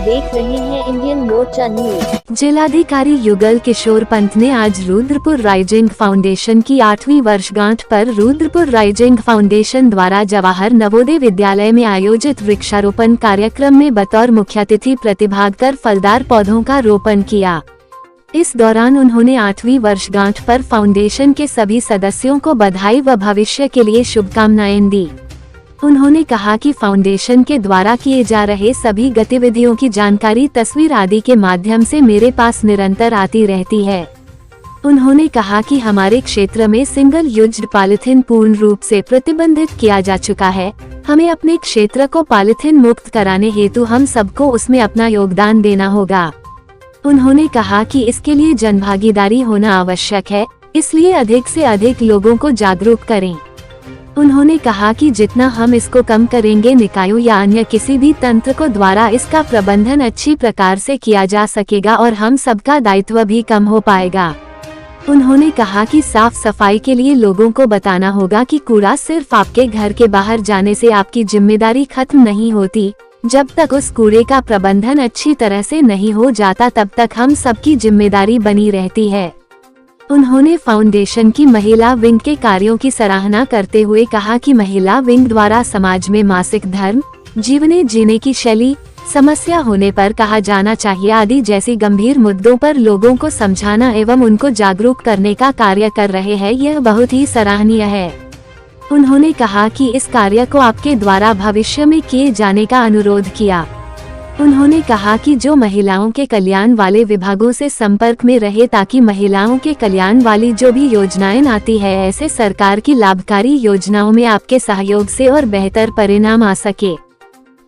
देख रहे हैं इंडियन मोर्चा न्यूज। जिलाधिकारी युगल किशोर पंत ने आज रुद्रपुर राइजिंग फाउंडेशन की 8वीं वर्षगांठ पर रुद्रपुर राइजिंग फाउंडेशन द्वारा जवाहर नवोदय विद्यालय में आयोजित वृक्षारोपण कार्यक्रम में बतौर मुख्यातिथि प्रतिभाग कर फलदार पौधों का रोपण किया। इस दौरान उन्होंने 8वीं वर्षगांठ पर फाउंडेशन के सभी सदस्यों को बधाई व भविष्य के लिए शुभकामनाएं दी। उन्होंने कहा कि फाउंडेशन के द्वारा किए जा रहे सभी गतिविधियों की जानकारी तस्वीर आदि के माध्यम से मेरे पास निरंतर आती रहती है। उन्होंने कहा कि हमारे क्षेत्र में सिंगल यूज्ड पॉलीथीन पूर्ण रूप से प्रतिबंधित किया जा चुका है। हमें अपने क्षेत्र को पॉलीथीन मुक्त कराने हेतु हम सबको उसमें अपना योगदान देना होगा। उन्होंने कहा कि इसके लिए जनभागीदारी होना आवश्यक है, इसलिए अधिक से अधिक लोगों को जागरूक करें। उन्होंने कहा कि जितना हम इसको कम करेंगे, निकायों या अन्य किसी भी तंत्र को द्वारा इसका प्रबंधन अच्छी प्रकार से किया जा सकेगा और हम सबका दायित्व भी कम हो पाएगा। उन्होंने कहा कि साफ सफाई के लिए लोगों को बताना होगा कि कूड़ा सिर्फ आपके घर के बाहर जाने से आपकी जिम्मेदारी खत्म नहीं होती। जब तक उस कूड़े का प्रबंधन अच्छी तरह से नहीं हो जाता, तब तक हम सबकी जिम्मेदारी बनी रहती है। उन्होंने फाउंडेशन की महिला विंग के कार्यों की सराहना करते हुए कहा कि महिला विंग द्वारा समाज में मासिक धर्म, जीवने जीने की शैली, समस्या होने पर कहा जाना चाहिए आदि जैसी गंभीर मुद्दों पर लोगों को समझाना एवं उनको जागरूक करने का कार्य कर रहे हैं, यह बहुत ही सराहनीय है। उन्होंने कहा कि इस कार्य को आपके द्वारा भविष्य में किए जाने का अनुरोध किया। उन्होंने कहा कि जो महिलाओं के कल्याण वाले विभागों से संपर्क में रहे, ताकि महिलाओं के कल्याण वाली जो भी योजनाएं आती है, ऐसे सरकार की लाभकारी योजनाओं में आपके सहयोग से और बेहतर परिणाम आ सके।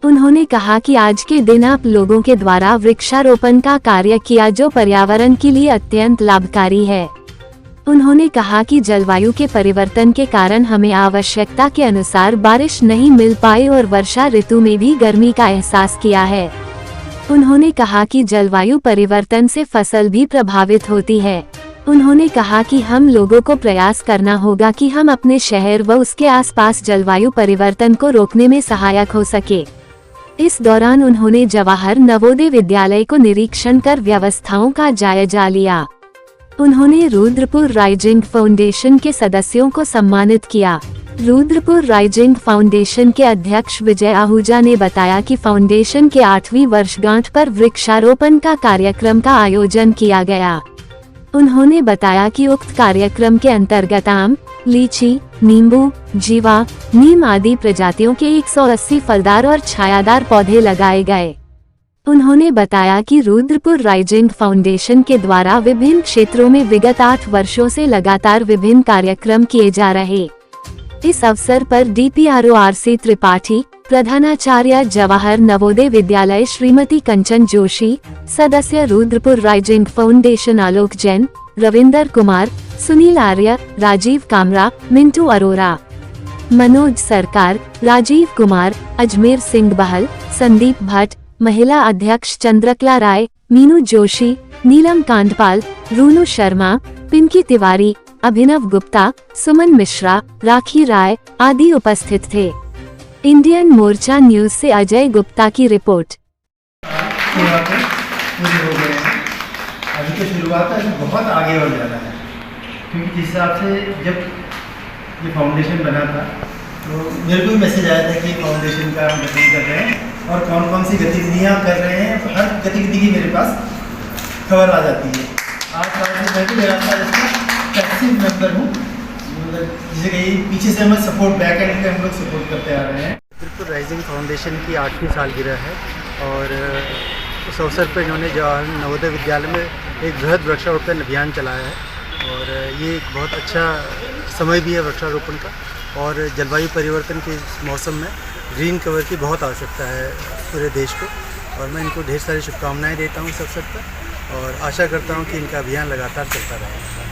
उन्होंने कहा कि आज के दिन आप लोगों के द्वारा वृक्षारोपण का कार्य किया, जो पर्यावरण के लिए अत्यंत लाभकारी है। उन्होंने कहा कि जलवायु के परिवर्तन के कारण हमें आवश्यकता के अनुसार बारिश नहीं मिल पाई और वर्षा ऋतु में भी गर्मी का एहसास किया है। उन्होंने कहा कि जलवायु परिवर्तन से फसल भी प्रभावित होती है। उन्होंने कहा कि हम लोगों को प्रयास करना होगा कि हम अपने शहर व उसके आसपास जलवायु परिवर्तन को रोकने में सहायक हो सके। इस दौरान उन्होंने जवाहर नवोदय विद्यालय को निरीक्षण कर व्यवस्थाओं का जायजा लिया। उन्होंने रुद्रपुर राइजिंग फाउंडेशन के सदस्यों को सम्मानित किया। रुद्रपुर राइजिंग फाउंडेशन के अध्यक्ष विजय आहूजा ने बताया कि फाउंडेशन के 8वीं वर्षगांठ पर वृक्षारोपण का कार्यक्रम का आयोजन किया गया। उन्होंने बताया कि उक्त कार्यक्रम के अंतर्गत आम, लीची, नींबू, जीवा, नीम आदि प्रजातियों के 180 फलदार और छायादार पौधे लगाए गए। उन्होंने बताया कि रुद्रपुर राइजिंग फाउंडेशन के द्वारा विभिन्न क्षेत्रों में विगत 8 वर्षों से लगातार विभिन्न कार्यक्रम किए जा रहे। इस अवसर पर DPRO RC त्रिपाठी, प्रधानाचार्य जवाहर नवोदय विद्यालय श्रीमती कंचन जोशी, सदस्य रुद्रपुर राइजिंग फाउंडेशन आलोक जैन, रविंदर कुमार, सुनील आर्य, राजीव कामरा, मिंटू अरोरा, मनोज सरकार, राजीव कुमार, अजमेर सिंह बहल, संदीप भट्ट, महिला अध्यक्ष चंद्रकला राय, मीनू जोशी, नीलम कांडपाल, रूनू शर्मा, पिंकी तिवारी, अभिनव गुप्ता, सुमन मिश्रा, राखी राय आदि उपस्थित थे। इंडियन मोर्चा न्यूज से अजय गुप्ता की रिपोर्ट। अभी तो शुरुआत है, बहुत आगे बढ़ जाना है, क्योंकि जिस हिसाब से जब ये फाउंडेशन बना था तो मेरे को मैसेज आया था कि फाउंडेशन का हम गठन कर रहे हैं और कौन कौन सी गतिविधियाँ कर रहे हैं। तो हर गतिविधि की मेरे पास खबर आ जाती है। आज साल से पहले मेरा एक्टिव मेंबर हूँ, मतलब जिसे कहीं पीछे से हमें सपोर्ट बैक एंड पे हम लोग सपोर्ट करते आ रहे हैं। रुद्रपुर राइजिंग फाउंडेशन की 8वीं सालगिरह है और उस अवसर पर इन्होंने जवाहर नवोदय विद्यालय में एक बृहद वृक्षारोपण अभियान चलाया है और ये एक बहुत अच्छा समय भी है वृक्षारोपण का। और जलवायु परिवर्तन के इस मौसम में ग्रीन कवर की बहुत आवश्यकता है पूरे देश को और मैं इनको ढेर सारी शुभकामनाएं देता हूं इस अवसर पर और आशा करता हूं कि इनका अभियान लगातार चलता रहे।